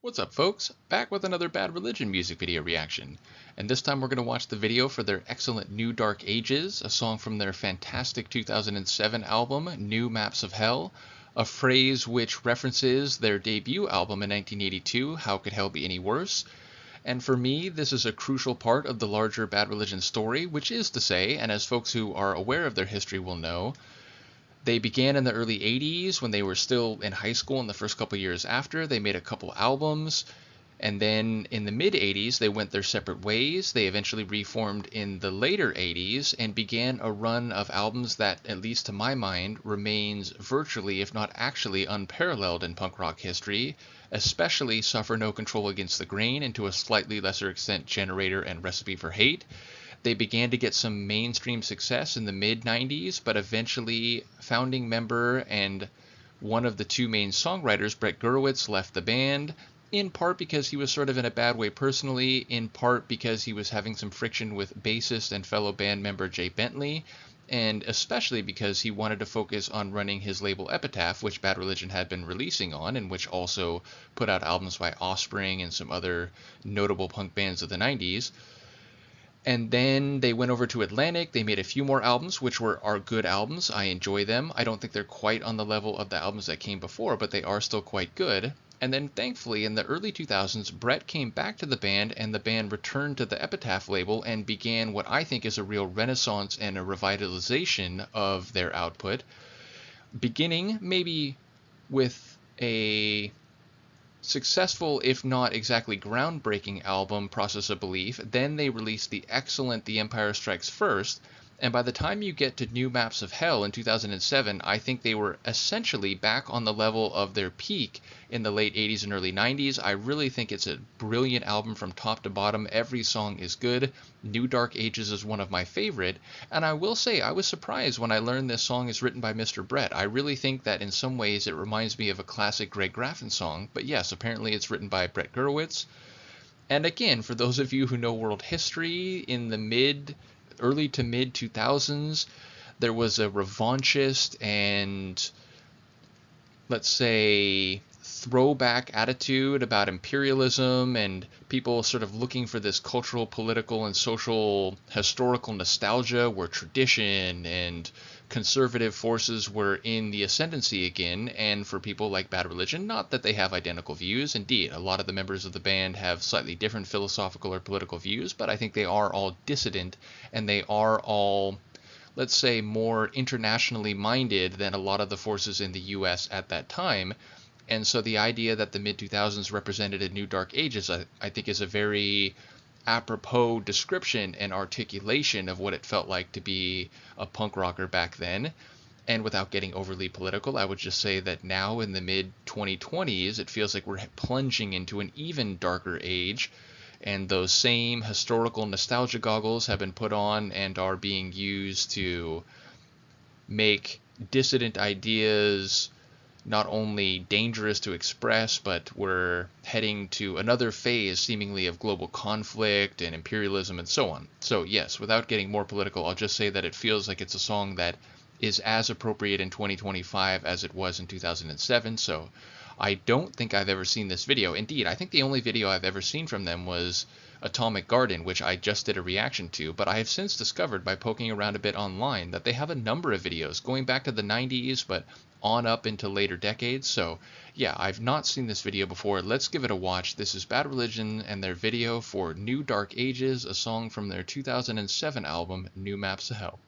What's up, folks? Back with another Bad Religion music video reaction. And this time we're going to watch the video for their excellent New Dark Ages, a song from their fantastic 2007 album, New Maps of Hell, a phrase which references their debut album in 1982, How Could Hell Be Any Worse? And for me, this is a crucial part of the larger Bad Religion story, which is to say, and as folks who are aware of their history will know, they began in the early 80s when they were still in high school. In the first couple years after, they made a couple albums, and then in the mid 80s they went their separate ways. They eventually reformed in the later 80s and began a run of albums that, at least to my mind, remains virtually, if not actually, unparalleled in punk rock history, especially Suffer No Control Against the Grain, and to a slightly lesser extent Generator and Recipe for Hate. They began to get some mainstream success in the mid-90s, but eventually founding member and one of the two main songwriters, Brett Gurewitz, left the band, in part because he was sort of in a bad way personally, in part because he was having some friction with bassist and fellow band member Jay Bentley, and especially because he wanted to focus on running his label Epitaph, which Bad Religion had been releasing on, and which also put out albums by Offspring and some other notable punk bands of the 90s. And then they went over to Atlantic. They made a few more albums, which are good albums. I enjoy them. I don't think they're quite on the level of the albums that came before, but they are still quite good. And then thankfully, in the early 2000s, Brett came back to the band, and the band returned to the Epitaph label and began what I think is a real renaissance and a revitalization of their output, beginning maybe with a successful, if not exactly groundbreaking album, Process of Belief. Then they released the excellent The Empire Strikes First, and by the time you get to New Maps of Hell in 2007, I think they were essentially back on the level of their peak in the late 80s and early 90s. I really think it's a brilliant album from top to bottom. Every song is good. New Dark Ages is one of my favorite, and I will say I was surprised when I learned this song is written by Mr. Brett. I really think that in some ways it reminds me of a classic Greg Graffin song, but yes, apparently it's written by Brett Gurewitz. And again, for those of you who know world history, in the early to mid 2000s, there was a revanchist and, let's say, throwback attitude about imperialism and people sort of looking for this cultural, political, and social historical nostalgia where tradition and conservative forces were in the ascendancy again. And for people like Bad Religion, not that they have identical views. Indeed, a lot of the members of the band have slightly different philosophical or political views, but I think they are all dissident, and they are all, let's say, more internationally minded than a lot of the forces in the US at that time. And so the idea that the mid-2000s represented a new dark ages, I think, is a very apropos description and articulation of what it felt like to be a punk rocker back then. And without getting overly political, I would just say that now in the mid-2020s, it feels like we're plunging into an even darker age, and those same historical nostalgia goggles have been put on and are being used to make dissident ideas not only dangerous to express, but we're heading to another phase seemingly of global conflict and imperialism and so on. So yes, without getting more political, I'll just say that it feels like it's a song that is as appropriate in 2025 as it was in 2007. So I don't think I've ever seen this video. Indeed, I think the only video I've ever seen from them was Atomic Garden, which I just did a reaction to, but I have since discovered by poking around a bit online that they have a number of videos going back to the 90s, but on up into later decades. So yeah, I've not seen this video before. Let's give it a watch. This is Bad Religion and their video for New Dark Ages, a song from their 2007 album, New Maps of Hell.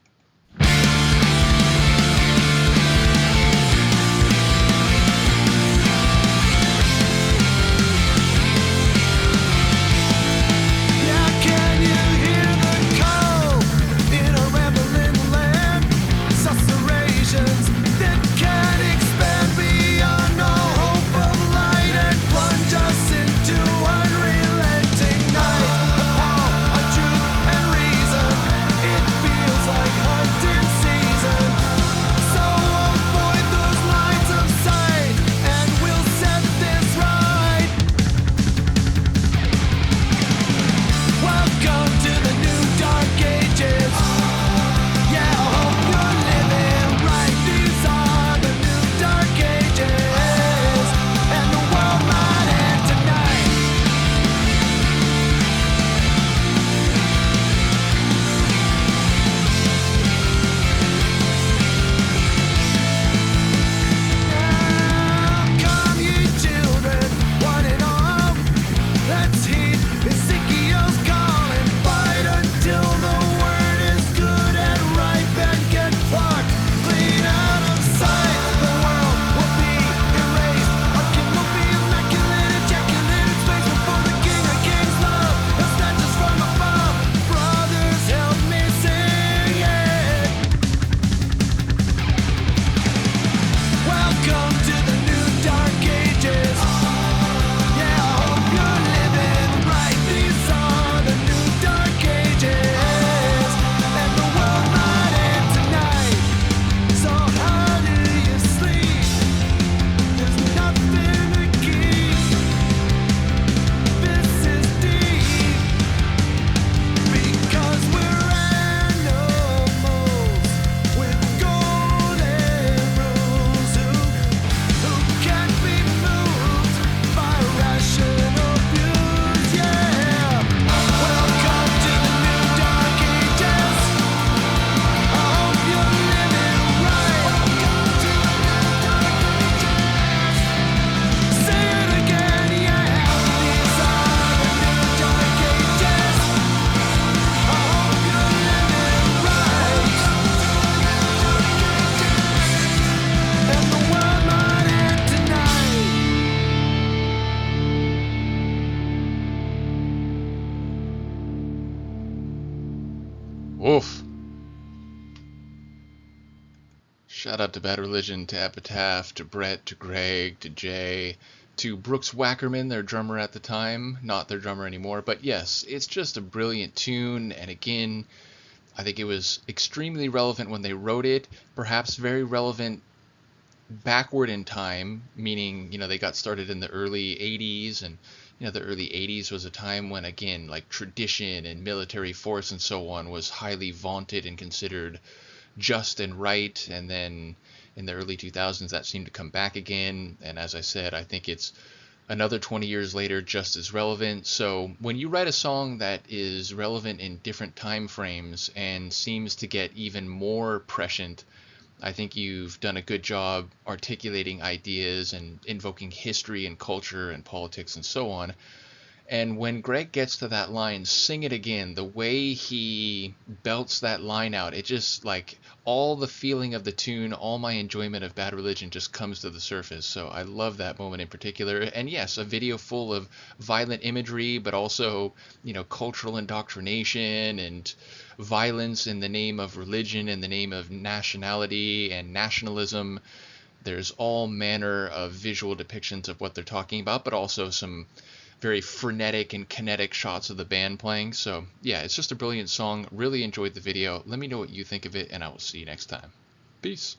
Like Oof. Shout out to Bad Religion, to Epitaph, to Brett, to Greg, to Jay, to Brooks Wackerman, their drummer at the time, not their drummer anymore. But yes, it's just a brilliant tune, and again, I think it was extremely relevant when they wrote it, perhaps very relevant backward in time, meaning, they got started in the early 80s, and the early 80s was a time when, again, like tradition and military force and so on was highly vaunted and considered just and right. And then in the early 2000s that seemed to come back again, and as I said, I think it's another 20 years later just as relevant. So when you write a song that is relevant in different time frames and seems to get even more prescient, I think you've done a good job articulating ideas and invoking history and culture and politics and so on. And when Greg gets to that line, sing it again, the way he belts that line out, it just, like, all the feeling of the tune, all my enjoyment of Bad Religion just comes to the surface. So I love that moment in particular. And yes, a video full of violent imagery, but also, cultural indoctrination and violence in the name of religion, in the name of nationality and nationalism. There's all manner of visual depictions of what they're talking about, but also some very frenetic and kinetic shots of the band playing. So yeah, it's just a brilliant song. Really enjoyed the video. Let me know what you think of it, and I will see you next time. Peace.